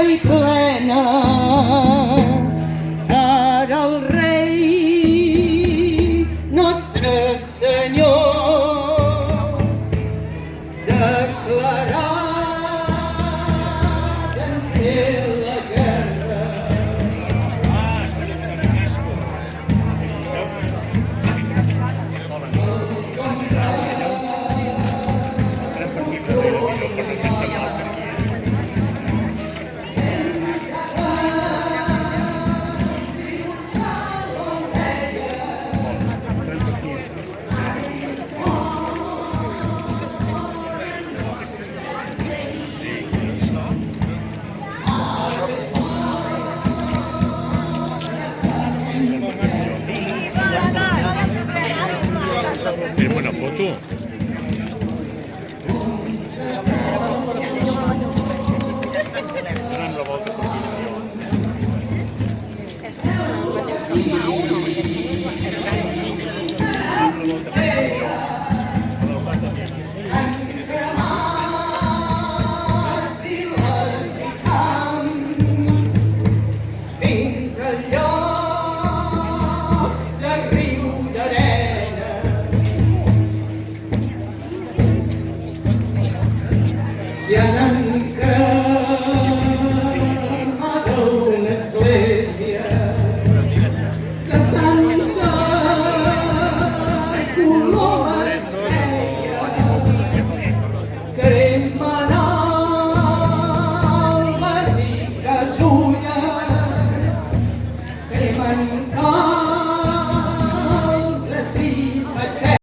i plena per al rei nostre Senyor declarat en ser la guerra. Fem una foto. Donem la volta per aquí. Fins al lloc de riu d'arena ja n'han cremat una església que Santa Coloma es deia. Cremen albes i casulles, cremen